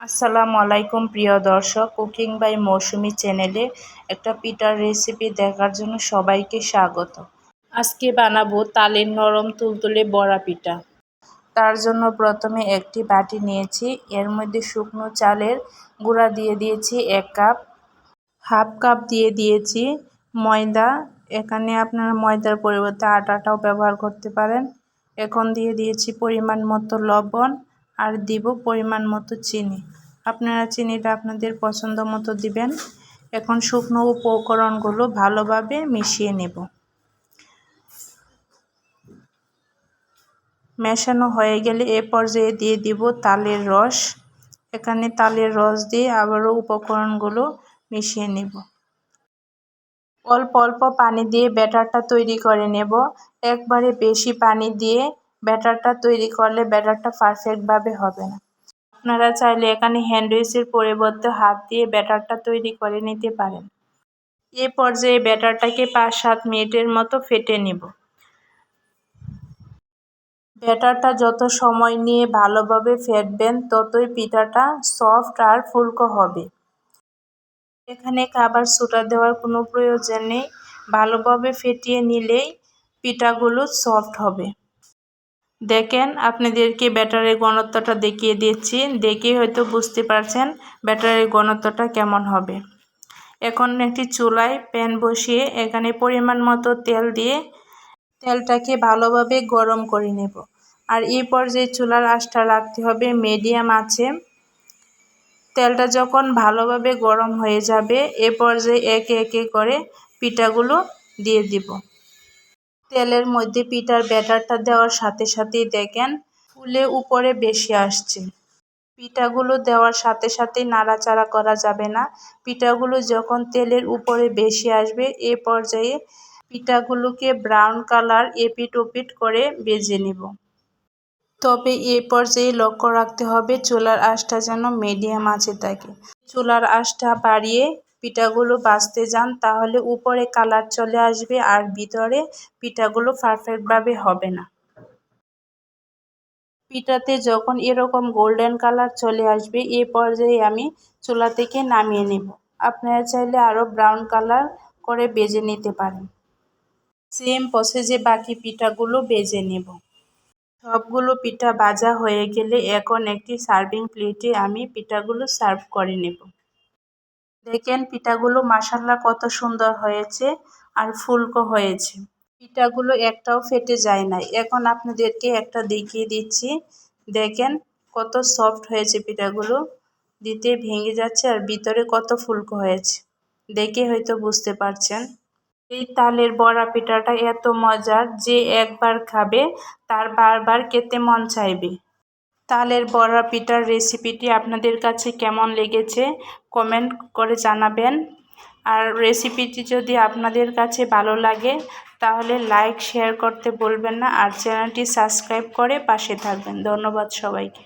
আসসালামু আলাইকুম প্রিয় দর্শক, কুকিং বাই মৌসুমী চ্যানেলে একটা পিঠার রেসিপি দেখার জন্য সবাইকে স্বাগত। আজকে বানাবো তালের নরম তুলতুলে বড়া পিঠা। তার জন্য প্রথমে একটি বাটি নিয়েছি, এর মধ্যে শুকনো চালের গুঁড়া দিয়ে দিয়েছি 1 কাপ, হাফ কাপ দিয়ে দিয়েছি ময়দা। এখানে আপনারা ময়দার পরিবর্তে আটাটাও ব্যবহার করতে পারেন। এখন দিয়ে দিয়েছি পরিমাণ মতো লবণ আর দিব পরিমাণ মতো চিনি। আপনারা চিনিটা আপনাদের পছন্দ মতো দিবেন। এখন শুকনো উপকরণগুলো ভালোভাবে মিশিয়ে নেব। মেশানো হয়ে গেলে এ পর্যায়ে দিয়ে দিব তালের রস। এখানে তালের রস দিয়ে আবারও উপকরণগুলো মিশিয়ে নেব। অল্প অল্প পানি দিয়ে ব্যাটারটা তৈরি করে নেব। একবারে বেশি পানি দিয়ে ব্যাটারটা তৈরি করলে ব্যাটারটা পারফেক্টভাবে হবে না। আপনারা চাইলে এখানে হ্যান্ড উইচের পরিবর্তে হাত দিয়ে ব্যাটারটা তৈরি করে নিতে পারেন। এ পর্যায়ে ব্যাটারটাকে 5-7 মিনিটের মতো ফেটে নেব। ব্যাটারটা যত সময় নিয়ে ভালোভাবে ফেটবেন ততই পিঠাটা সফট আর ফুলকো হবে। এখানে খাবার সোডা দেওয়ার কোনো প্রয়োজন নেই, ভালোভাবে ফেটিয়ে নিলেই পিঠাগুলো সফট হবে। দেখেন, আপনাদেরকে ব্যাটারের ঘনত্বটা দেখিয়ে দিচ্ছি, দেখে হয়তো বুঝতে পারছেন ব্যাটারের ঘনত্বটা কেমন হবে। এখন একটি চুলায় প্যান বসিয়ে এখানে পরিমাণ মতো তেল দিয়ে তেলটাকে ভালোভাবে গরম করে নেব। আর এই পর্যায়ে চুলার আঁচটা রাখতে হবে মিডিয়াম আঁচে। তেলটা যখন ভালোভাবে গরম হয়ে যাবে এ পর্যায়ে একে একে করে পিঠাগুলো দিয়ে দিব। তেলের মধ্যে পিঠার ব্যাটারটা দেওয়ার সাথে সাথেই দেখেন ফুলে উপরে বেশি আসছে। পিঠাগুলো দেওয়ার সাথে সাথেই নাড়াচাড়া করা যাবে না। পিঠাগুলো যখন তেলের উপরে বেশি আসবে এ পর্যায়ে পিঠাগুলোকে ব্রাউন কালার এপিট ওপিট করে ভেজে নেব। তবে এ পর্যায়ে লক্ষ্য রাখতে হবে চুলার আঁচটা যেন মিডিয়াম আঁচে থাকে। চুলার আঁচটা বাড়িয়ে পিঠাগুলো ভাজতে যান তাহলে উপরে কালার চলে আসবে আর ভিতরে পিঠাগুলো পারফেক্টভাবে হবে না। পিঠাতে যখন এরকম গোল্ডেন কালার চলে আসবে এ পর্যায়ে আমি চুলা থেকে নামিয়ে নেব। আপনারা চাইলে আরও ব্রাউন কালার করে ভেজে নিতে পারেন। সেম প্রসেসে বাকি পিঠাগুলো ভেজে নেব। সবগুলো পিঠা ভাজা হয়ে গেলে এখন একটি সার্ভিং প্লেটে আমি পিঠাগুলো সার্ভ করে নেব। দেখেন পিঠাগুলো মাশাআল্লাহ কত সুন্দর হয়েছে আর ফুলকো হয়েছে। পিঠাগুলো একটাও ফেটে যায় না। এখন আপনাদেরকে একটা দেখিয়ে দিচ্ছি, দেখেন কত সফট হয়েছে পিঠাগুলো, দিতে ভেঙে যাচ্ছে আর ভিতরে কত ফুলকো হয়েছে, দেখে হয়তো বুঝতে পারছেন। এই তালের বড়া পিঠাটা এত মজার যে একবার খাবে তার বারবার খেতে মন চাইবে। তালের বড়া পিঠার রেসিপিটি আপনাদের কাছে কেমন লেগেছে কমেন্ট করে জানাবেন। আর রেসিপিটি যদি আপনাদের কাছে ভালো লাগে তাহলে লাইক শেয়ার করতে ভুলবেন না আর চ্যানেলটি সাবস্ক্রাইব করে পাশে থাকবেন। ধন্যবাদ সবাইকে।